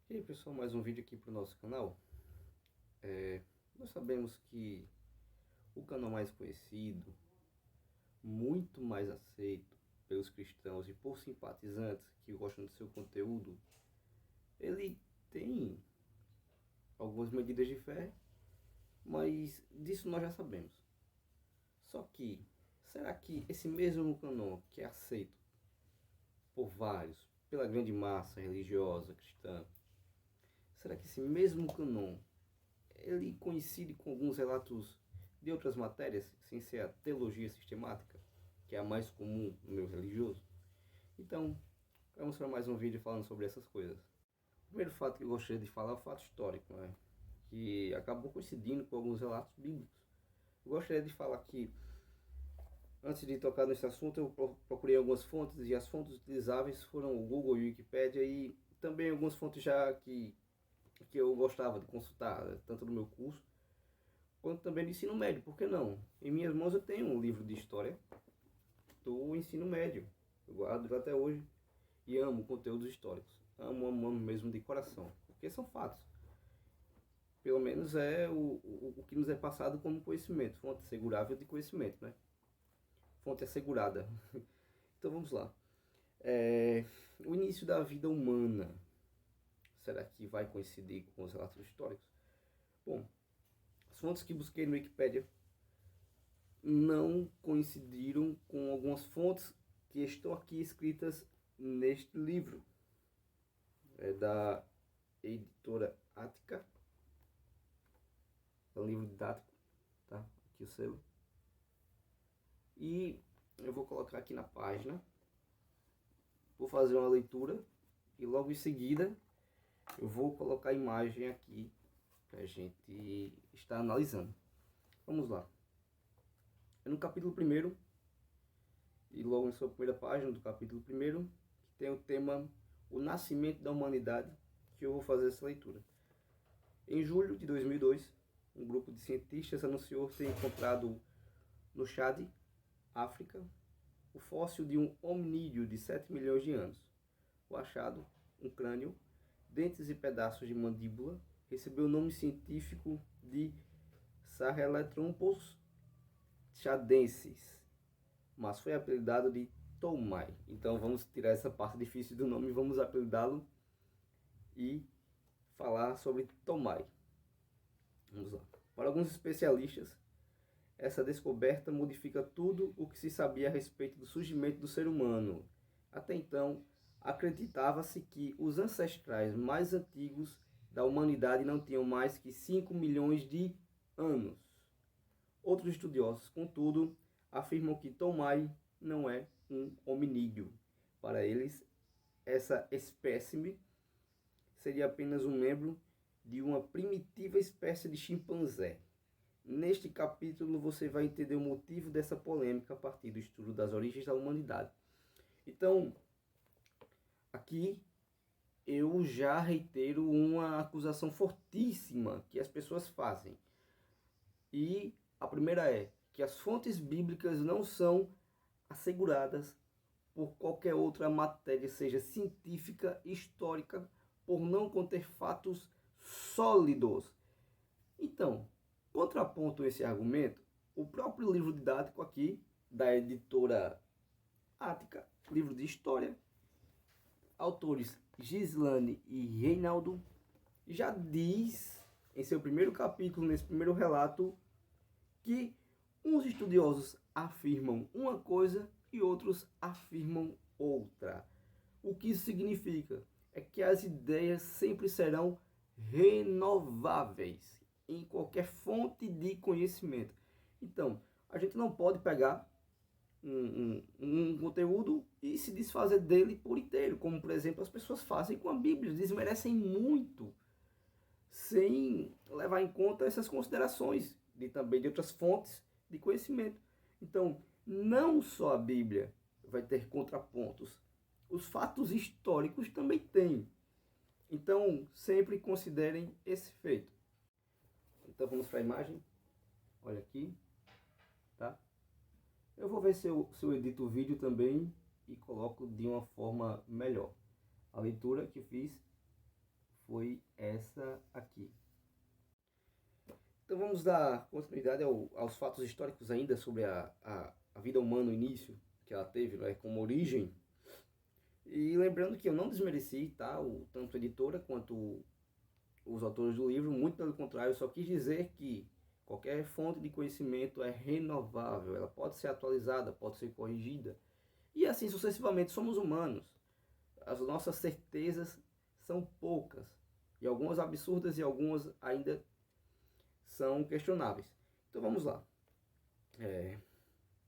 E aí pessoal, mais um vídeo aqui para o nosso canal. Nós sabemos que o canal mais conhecido, muito mais aceito pelos cristãos e por simpatizantes que gostam do seu conteúdo, ele tem algumas medidas de fé, mas disso nós já sabemos. Só que, será que esse mesmo canal que é aceito por vários, pela grande massa religiosa cristã, será que esse mesmo canon ele coincide com alguns relatos de outras matérias, sem ser a teologia sistemática, que é a mais comum no meio religioso? Então, vamos para mais um vídeo falando sobre essas coisas. O primeiro fato que eu gostaria de falar é o fato histórico, né? Que acabou coincidindo com alguns relatos bíblicos. Eu gostaria de falar que, antes de tocar nesse assunto, eu procurei algumas fontes, e as fontes utilizáveis foram o Google e o Wikipedia, e também algumas fontes já que eu gostava de consultar, tanto no meu curso, quanto também no ensino médio. Por que não? Em minhas mãos eu tenho um livro de história do ensino médio. Eu guardo até hoje e amo conteúdos históricos. Amo mesmo de coração, porque são fatos. Pelo menos é o que nos é passado como conhecimento, fonte assegurável de conhecimento, né? Fonte assegurada. Então vamos lá. O início da vida humana, será que vai coincidir com os relatos históricos? Bom, as fontes que busquei no Wikipedia não coincidiram com algumas fontes que estão aqui escritas neste livro. É da editora Ática. É um livro didático, tá? Aqui o selo. E eu vou colocar aqui na página. Vou fazer uma leitura e logo em seguida eu vou colocar a imagem aqui para a gente estar analisando. Vamos lá. É no capítulo 1º, e logo em sua primeira página do capítulo 1º, que tem o tema O Nascimento da Humanidade, que eu vou fazer essa leitura. Em julho de 2002, um grupo de cientistas anunciou ter encontrado no Chad, África, o fóssil de um hominídeo de 7 milhões de anos. O achado, um crânio, dentes e pedaços de mandíbula, recebeu o nome científico de Sahelanthropus chadensis, mas foi apelidado de Toumai. Então vamos tirar essa parte difícil do nome e vamos apelidá-lo e falar sobre Toumai. Vamos lá. Para alguns especialistas, essa descoberta modifica tudo o que se sabia a respeito do surgimento do ser humano. Até então, acreditava-se que os ancestrais mais antigos da humanidade não tinham mais que 5 milhões de anos. Outros estudiosos, contudo, afirmam que Toumai não é um hominídeo. Para eles, essa espécime seria apenas um membro de uma primitiva espécie de chimpanzé. Neste capítulo você vai entender o motivo dessa polêmica a partir do estudo das origens da humanidade. Então, aqui eu já reitero uma acusação fortíssima que as pessoas fazem. E a primeira é que as fontes bíblicas não são asseguradas por qualquer outra matéria, seja científica, histórica, por não conter fatos sólidos. Então, contraponto esse argumento, o próprio livro didático aqui, da editora Ática, livro de história, autores Gislane e Reinaldo, já diz em seu primeiro capítulo, nesse primeiro relato, que uns estudiosos afirmam uma coisa e outros afirmam outra. O que isso significa? É que as ideias sempre serão renováveis em qualquer fonte de conhecimento. Então, a gente não pode pegar um conteúdo e se desfazer dele por inteiro, como por exemplo as pessoas fazem com a Bíblia, desmerecem muito, sem levar em conta essas considerações também de outras fontes de conhecimento. Então, não só a Bíblia vai ter contrapontos, os fatos históricos também têm. Então, sempre considerem esse feito. Então, vamos para a imagem. Olha aqui, tá? Eu vou ver se eu edito o vídeo também e coloco de uma forma melhor. A leitura que fiz foi essa aqui. Então vamos dar continuidade aos fatos históricos ainda sobre a vida humana no início, que ela teve, né, como origem. E lembrando que eu não desmereci, tá, tanto a editora quanto os autores do livro, muito pelo contrário, eu só quis dizer que qualquer fonte de conhecimento é renovável, ela pode ser atualizada, pode ser corrigida. E assim sucessivamente, somos humanos. As nossas certezas são poucas, e algumas absurdas e algumas ainda são questionáveis. Então vamos lá.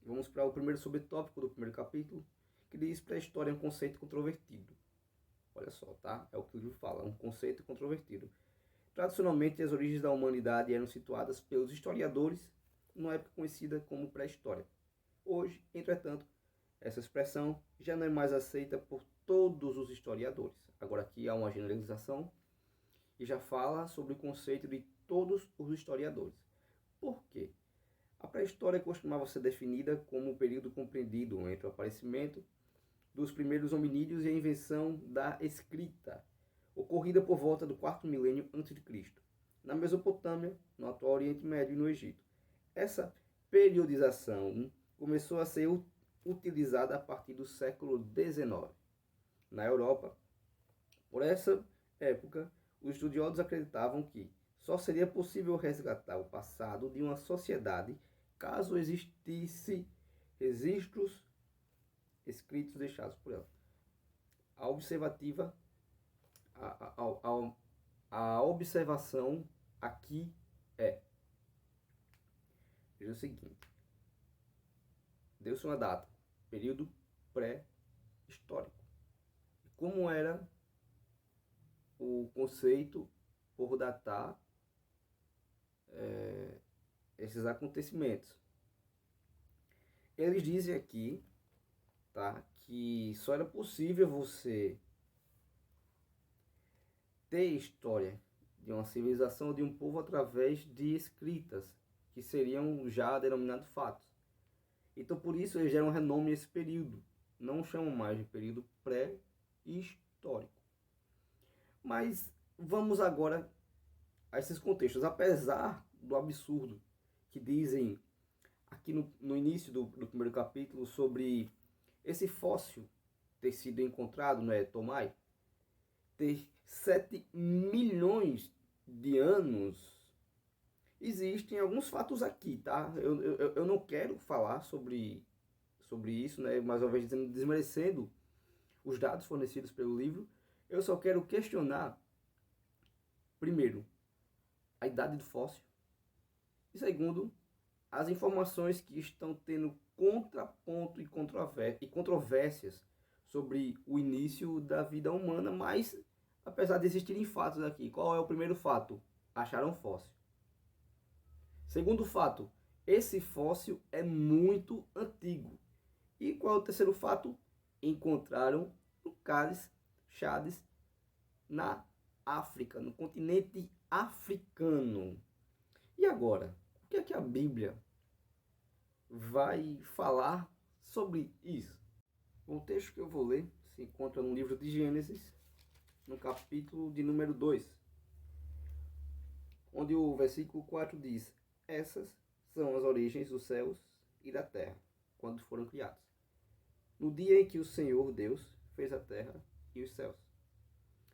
Vamos para o primeiro subtópico do primeiro capítulo, que diz: pré-história é um conceito controvertido. Olha só, tá? É o que o livro fala, um conceito controvertido. Tradicionalmente, as origens da humanidade eram situadas pelos historiadores numa época conhecida como pré-história. Hoje, entretanto, essa expressão já não é mais aceita por todos os historiadores. Agora aqui há uma generalização e já fala sobre o conceito de todos os historiadores. Por quê? A pré-história costumava ser definida como o período compreendido entre o aparecimento dos primeiros hominídeos e a invenção da escrita, ocorrida por volta do quarto milênio a.C., na Mesopotâmia, no atual Oriente Médio e no Egito. Essa periodização começou a ser utilizada a partir do século XIX. Na Europa, por essa época, os estudiosos acreditavam que só seria possível resgatar o passado de uma sociedade caso existisse registros escritos deixados por ela. A observação aqui veja o seguinte: deu-se uma data, período pré-histórico. Como era o conceito por datar esses acontecimentos? Eles dizem aqui, tá, que só era possível você ter história de uma civilização ou de um povo através de escritas, que seriam já denominados fatos. Então, por isso, eles deram renome a esse período. Não chamam mais de período pré-histórico. Mas vamos agora a esses contextos. Apesar do absurdo que dizem aqui no início do primeiro capítulo sobre esse fóssil ter sido encontrado, né, Tomai, ter 7 milhões de anos, existem alguns fatos aqui, tá? Eu não quero falar sobre isso, né, mais uma vez desmerecendo os dados fornecidos pelo livro. Eu só quero questionar, primeiro, a idade do fóssil, e segundo, as informações que estão tendo contraponto e controvérsias sobre o início da vida humana, mas apesar de existirem fatos aqui. Qual é o primeiro fato? Acharam fóssil. Segundo fato, esse fóssil é muito antigo. E qual é o terceiro fato? Encontraram no cálice Chades, na África, no continente africano. E agora, o que é que a Bíblia vai falar sobre isso? O texto que eu vou ler se encontra no livro de Gênesis, no capítulo de número 2, onde o versículo 4 diz: essas são as origens dos céus e da terra, quando foram criados, no dia em que o Senhor Deus fez a terra e os céus.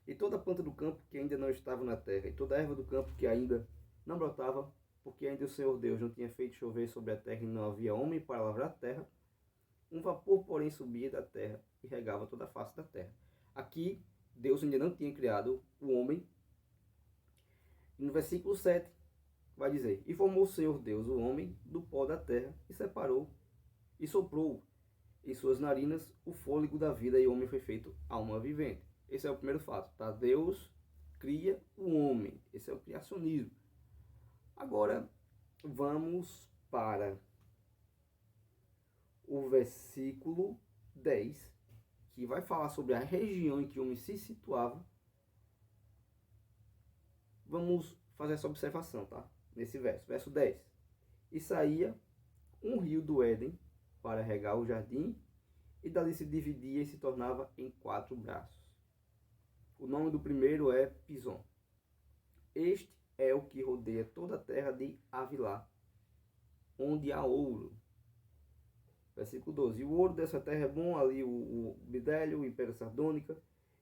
E toda a planta do campo que ainda não estava na terra, e toda a erva do campo que ainda não brotava, porque ainda o Senhor Deus não tinha feito chover sobre a terra e não havia homem para lavrar a terra, um vapor, porém, subia da terra e regava toda a face da terra. Aqui, Deus ainda não tinha criado o homem. E no versículo 7, vai dizer: e formou o Senhor Deus o homem do pó da terra, e separou, e soprou em suas narinas o fôlego da vida, e o homem foi feito alma vivente. Esse é o primeiro fato, tá? Deus cria o homem. Esse é o criacionismo. Agora, vamos para o versículo 10, que vai falar sobre a região em que o homem se situava. Vamos fazer essa observação, tá? Nesse verso 10. E saía um rio do Éden para regar o jardim, e dali se dividia e se tornava em 4 braços. O nome do primeiro é Pison. Este é o que rodeia toda a terra de Havilá, onde há ouro. Versículo 12. E o ouro dessa terra é bom, ali o bidélio, o Império Sardônica.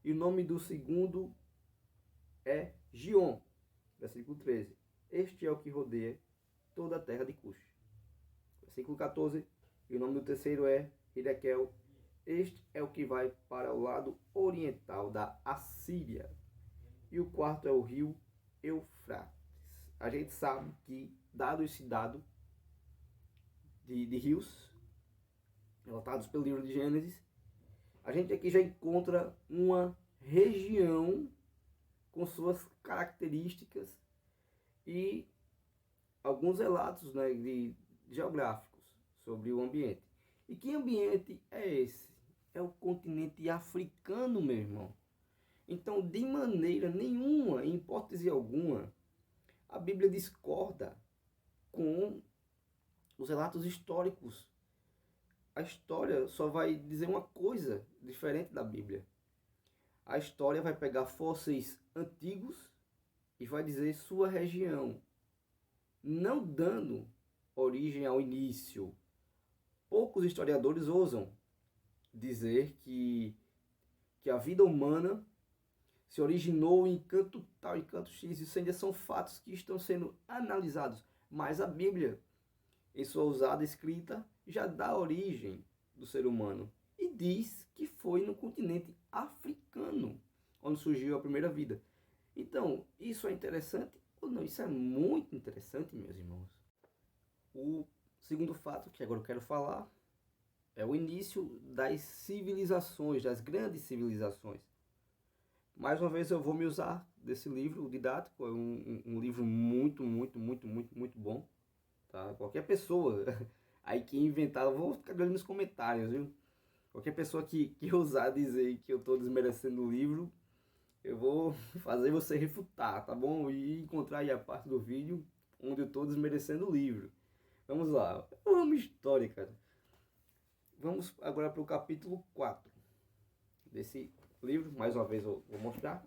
E o nome do segundo é Gion. Versículo 13. Este é o que rodeia toda a terra de Cush. Versículo 14. E o nome do terceiro é Hidekel. Este é o que vai para o lado oriental da Assíria. E o quarto é o rio Eufrates. A gente sabe que, dado esse dado de rios, relatados pelo livro de Gênesis, a gente aqui já encontra uma região com suas características e alguns relatos, né, geográficos sobre o ambiente. E que ambiente é esse? É o continente africano, meu irmão. Então, de maneira nenhuma, em hipótese alguma, a Bíblia discorda com os relatos históricos. A história só vai dizer uma coisa diferente da Bíblia. A história vai pegar fósseis antigos e vai dizer sua região, não dando origem ao início. Poucos historiadores ousam dizer que a vida humana se originou em canto tal e canto X. Isso ainda são fatos que estão sendo analisados. Mas a Bíblia, em sua ousada escrita, já dá origem do ser humano. E diz que foi no continente africano onde surgiu a primeira vida. Então, isso é interessante ou não? Isso é muito interessante, meus irmãos. O segundo fato que agora eu quero falar é o início das civilizações, das grandes civilizações. Mais uma vez eu vou me usar desse livro, o didático, é um livro muito bom. Tá? Qualquer pessoa aí que inventar, eu vou ficar olhando nos comentários, viu? Qualquer pessoa que ousar dizer que eu estou desmerecendo o livro, eu vou fazer você refutar, tá bom? E encontrar aí a parte do vídeo onde eu estou desmerecendo o livro. Vamos lá. Eu amo história, cara. Vamos agora para o capítulo 4 desse livro. Mais uma vez eu vou mostrar.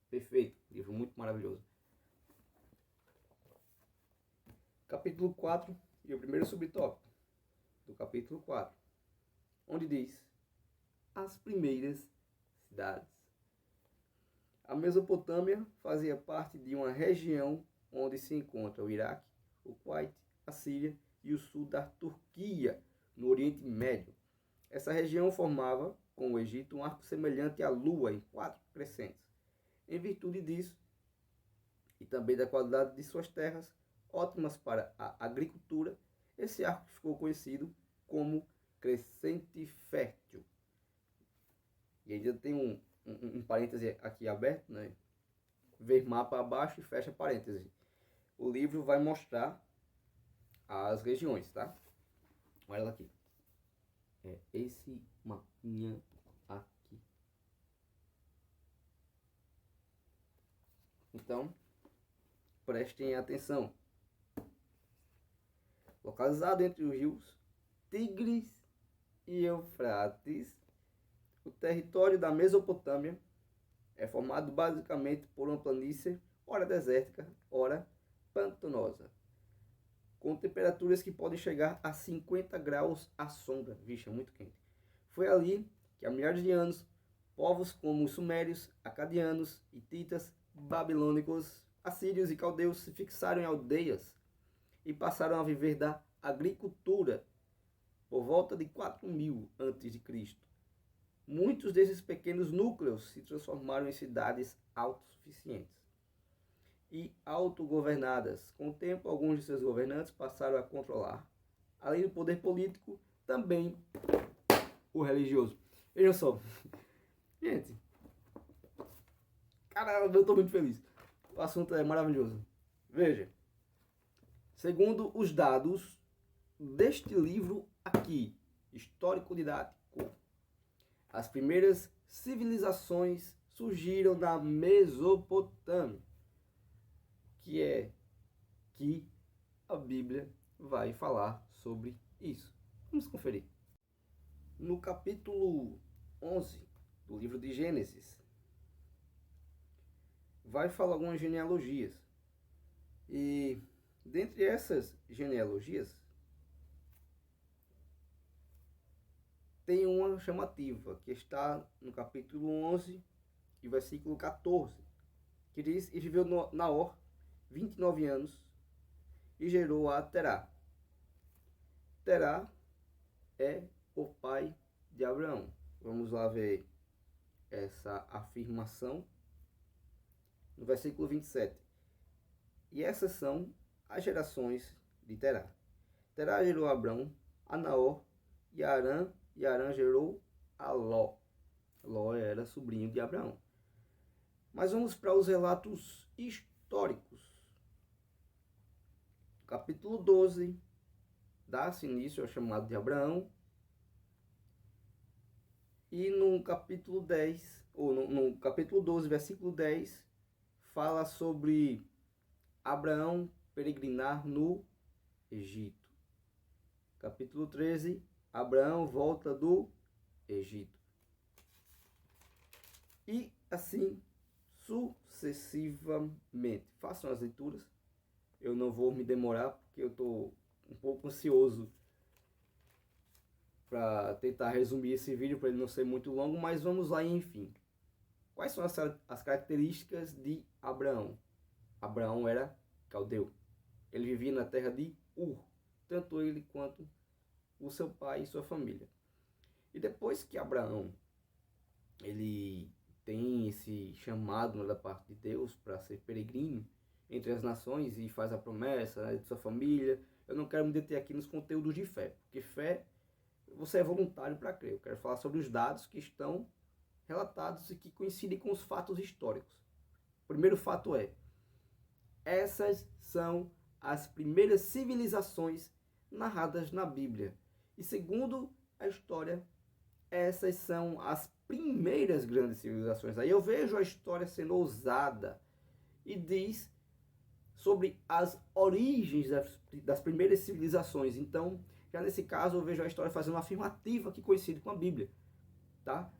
Perfeito. Livro muito maravilhoso. Capítulo 4 e o primeiro subtópico do capítulo 4, onde diz as primeiras cidades. A Mesopotâmia fazia parte de uma região onde se encontra o Iraque, o Kuwait, a Síria e o sul da Turquia, no Oriente Médio. Essa região formava, com o Egito, um arco semelhante à Lua em 4 crescentes. Em virtude disso, e também da qualidade de suas terras, ótimas para a agricultura, esse arco ficou conhecido como crescente fértil. E ainda tem um parêntese aqui aberto, né? Ver mapa abaixo e fecha parêntese. O livro vai mostrar as regiões, tá? Olha ela aqui. É esse mapinha aqui. Então, prestem atenção. Localizado entre os rios Tigres e Eufrates, o território da Mesopotâmia é formado basicamente por uma planície, ora desértica, ora pantanosa, com temperaturas que podem chegar a 50 graus à sombra. Vixe, é muito quente. Foi ali que há milhares de anos, povos como os sumérios, acadianos, hititas, babilônicos, assírios e caldeus se fixaram em aldeias e passaram a viver da agricultura por volta de 4000 a.C. Muitos desses pequenos núcleos se transformaram em cidades autossuficientes e autogovernadas. Com o tempo, alguns de seus governantes passaram a controlar, além do poder político, também o religioso. Vejam só, gente, caramba, eu estou muito feliz. O assunto é maravilhoso. Veja, segundo os dados deste livro aqui, histórico didático, as primeiras civilizações surgiram na Mesopotâmia, que a Bíblia vai falar sobre isso. Vamos conferir. No capítulo 11 do livro de Gênesis, vai falar algumas genealogias. E dentre essas genealogias, tem uma chamativa, que está no capítulo 11 e versículo 14, que diz: E viveu Naor 29 anos e gerou a Terá. Terá é o pai de Abraão. Vamos lá ver essa afirmação no versículo 27. E essas são as gerações de Terá. Terá gerou a Abrão, a Naor e a Arã, e Arã gerou a Ló. Ló era sobrinho de Abraão. Mas vamos para os relatos históricos. Capítulo 12 dá-se início ao chamado de Abraão. E no capítulo 10, ou no capítulo 12, versículo 10, fala sobre Abraão peregrinar no Egito. Capítulo 13, Abraão volta do Egito. E assim sucessivamente. Façam as leituras. Eu não vou me demorar porque eu estou um pouco ansioso para tentar resumir esse vídeo para ele não ser muito longo, mas vamos lá, enfim. Quais são as características de Abraão? Abraão era caldeu. Ele vivia na terra de Ur, tanto ele quanto o seu pai e sua família. E depois que Abraão ele tem esse chamado da parte de Deus para ser peregrino entre as nações e faz a promessa, né, de sua família. Eu não quero me deter aqui nos conteúdos de fé, porque fé você é voluntário para crer. Eu quero falar sobre os dados que estão relatados e que coincidem com os fatos históricos. O primeiro fato é: essas são as primeiras civilizações narradas na Bíblia. E segundo a história, essas são as primeiras grandes civilizações. Aí eu vejo a história sendo ousada e diz sobre as origens das primeiras civilizações. Então, já nesse caso, eu vejo a história fazendo uma afirmativa que coincide com a Bíblia, tá?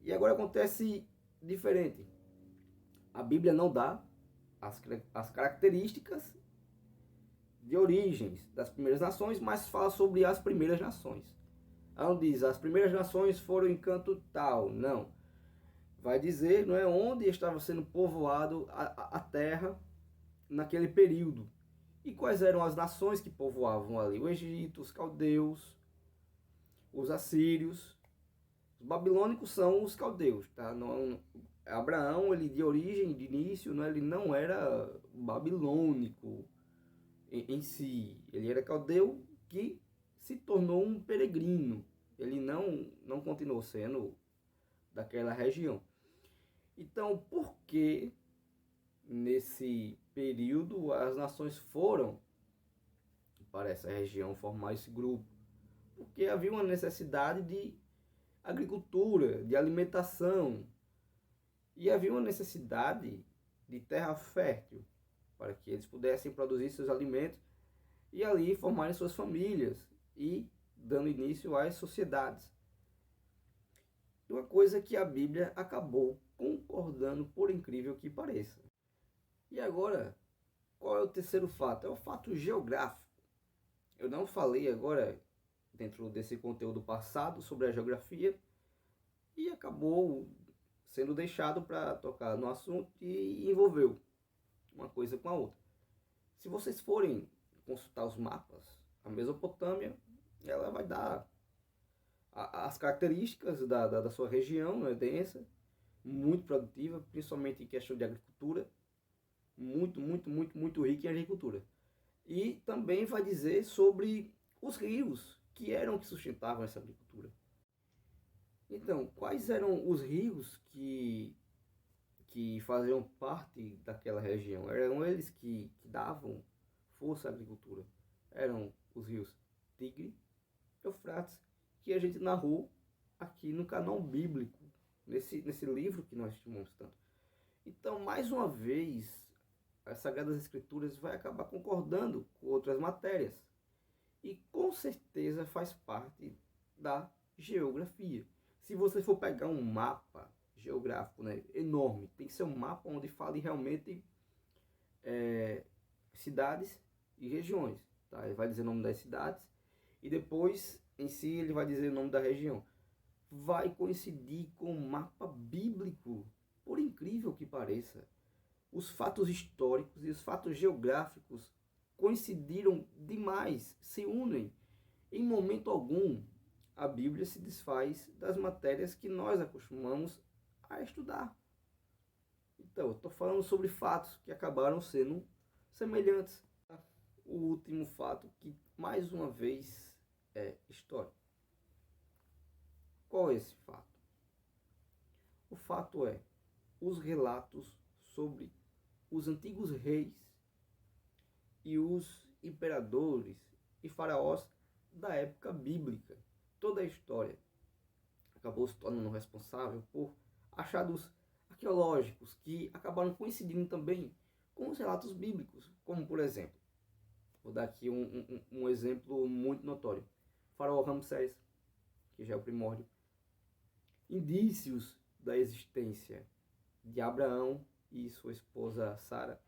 E agora acontece diferente. A Bíblia não dá as características de origens das primeiras nações, mas fala sobre as primeiras nações. Ela não diz, as primeiras nações foram em canto tal, não. Vai dizer, não é, onde estava sendo povoado a terra naquele período. E quais eram as nações que povoavam ali? O Egito, os caldeus, os assírios. Os babilônicos são os caldeus, tá? Não, Abraão, ele de origem, de início, não, ele não era babilônico em si. Ele era caldeu que se tornou um peregrino. Ele não continuou sendo daquela região. Então, por que nesse período as nações foram para essa região formar esse grupo? Porque havia uma necessidade de agricultura, de alimentação, e havia uma necessidade de terra fértil para que eles pudessem produzir seus alimentos e ali formarem suas famílias e dando início às sociedades. Uma coisa que a Bíblia acabou concordando, por incrível que pareça. E agora, qual é o terceiro fato? É o fato geográfico. Eu não falei agora, dentro desse conteúdo passado, sobre a geografia, e acabou sendo deixado para tocar no assunto e envolveu uma coisa com a outra. Se vocês forem consultar os mapas, a Mesopotâmia, ela vai dar as características da sua região, né, densa, muito produtiva, principalmente em questão de agricultura, muito rica em agricultura. E também vai dizer sobre os rios que eram que sustentavam essa agricultura. Então, quais eram os rios que faziam parte daquela região? Eram eles que davam força à agricultura. Eram os rios Tigre, Eufrates, que a gente narrou aqui no canal bíblico, nesse livro que nós estimamos tanto. Então, mais uma vez, as Sagradas Escrituras vai acabar concordando com outras matérias. E com certeza faz parte da geografia. Se você for pegar um mapa geográfico, né, enorme, tem que ser um mapa onde fale realmente cidades e regiões, tá? Ele vai dizer o nome das cidades e depois em si ele vai dizer o nome da região. Vai coincidir com o mapa bíblico, por incrível que pareça. Os fatos históricos e os fatos geográficos coincidiram demais, se unem. Em momento algum, a Bíblia se desfaz das matérias que nós acostumamos a estudar. Então, eu estou falando sobre fatos que acabaram sendo semelhantes. O último fato, que mais uma vez é histórico. Qual é esse fato? O fato é os relatos sobre os antigos reis e os imperadores e faraós da época bíblica. Toda a história acabou se tornando responsável por achados arqueológicos que acabaram coincidindo também com os relatos bíblicos, como por exemplo, vou dar aqui um exemplo muito notório, faraó Ramsés, que já é o primórdio, indícios da existência de Abraão e sua esposa Sara,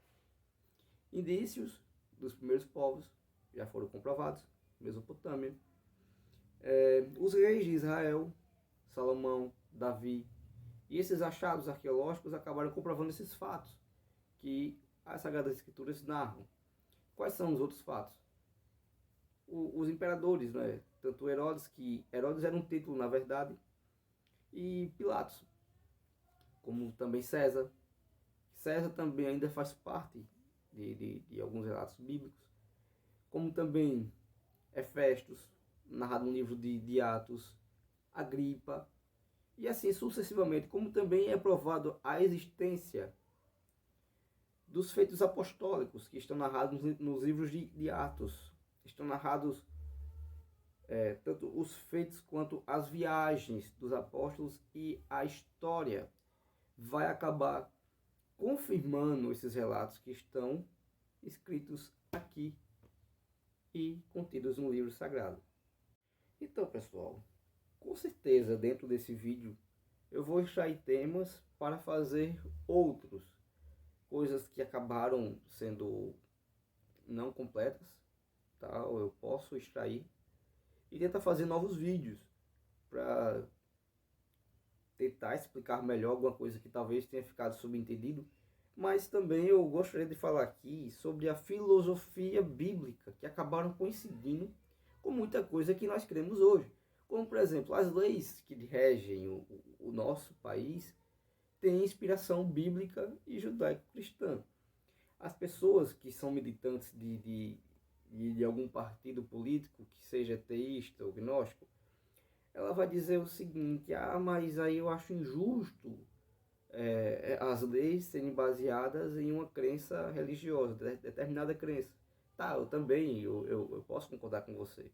indícios dos primeiros povos já foram comprovados, Mesopotâmia, os reis de Israel, Salomão, Davi, e esses achados arqueológicos acabaram comprovando esses fatos que as Sagradas Escrituras narram. Quais são os outros fatos? Os imperadores, né? Tanto Herodes, que Herodes era um título na verdade, e Pilatos, como também César. César também ainda faz parte de alguns relatos bíblicos, como também Hefestos, narrado no livro de Atos, Agripa, e assim sucessivamente, como também é provado a existência dos feitos apostólicos, que estão narrados nos livros de Atos. Estão narrados tanto os feitos quanto as viagens dos apóstolos, e a história vai acabar confirmando esses relatos que estão escritos aqui e contidos no livro sagrado. Então, pessoal, com certeza dentro desse vídeo eu vou extrair temas para fazer outros, coisas que acabaram sendo não completas, tá? Ou eu posso extrair e tentar fazer novos vídeos para tentar explicar melhor alguma coisa que talvez tenha ficado subentendido. Mas também eu gostaria de falar aqui sobre a filosofia bíblica, que acabaram coincidindo com muita coisa que nós cremos hoje. Como, por exemplo, as leis que regem o nosso país têm inspiração bíblica e judaico-cristã. As pessoas que são militantes de algum partido político, que seja teísta ou gnóstico, ela vai dizer o seguinte: mas aí eu acho injusto as leis serem baseadas em uma crença religiosa, determinada crença. Tá, eu também, eu posso concordar com você.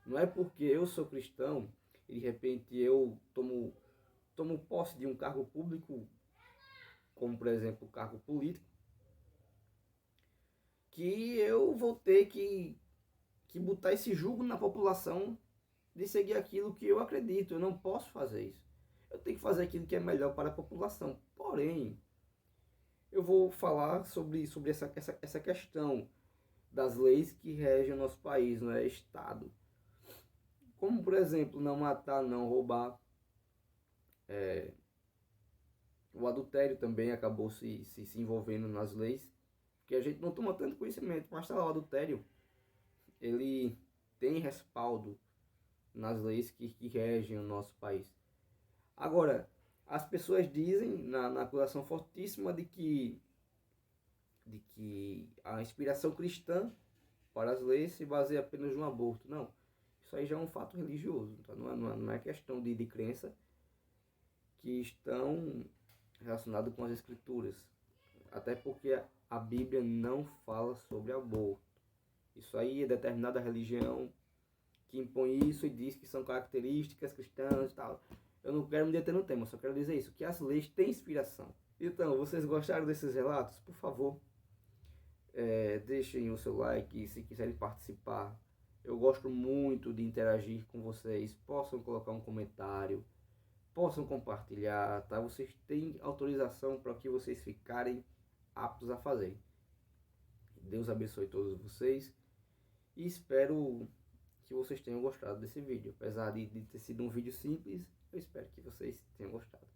Não é porque eu sou cristão e de repente eu tomo posse de um cargo público, como por exemplo o cargo político, que eu vou ter que botar esse jugo na população de seguir aquilo que eu acredito. Eu não posso fazer isso. Eu tenho que fazer aquilo que é melhor para a população. Porém, eu vou falar sobre essa questão das leis que regem o nosso país, não é? Estado. Como, por exemplo, não matar, não roubar. O adultério também acabou se envolvendo nas leis, porque a gente não toma tanto conhecimento. Mas tá lá, o adultério, ele tem respaldo nas leis que regem o nosso país. Agora, as pessoas dizem, na acusação fortíssima, de que a inspiração cristã para as leis se baseia apenas no aborto. Não, isso aí já é um fato religioso, então não é questão de crença, que estão relacionadas com as escrituras. Até porque a Bíblia não fala sobre aborto. Isso aí é determinada religião que impõe isso e diz que são características cristãs e tal. Eu não quero me deter no tema, só quero dizer isso, que as leis têm inspiração. Então, vocês gostaram desses relatos? Por favor, deixem o seu like se quiserem participar. Eu gosto muito de interagir com vocês. Possam colocar um comentário, possam compartilhar, tá? Vocês têm autorização para que vocês ficarem aptos a fazer. Deus abençoe todos vocês e espero que vocês tenham gostado desse vídeo. Apesar de ter sido um vídeo simples, eu espero que vocês tenham gostado.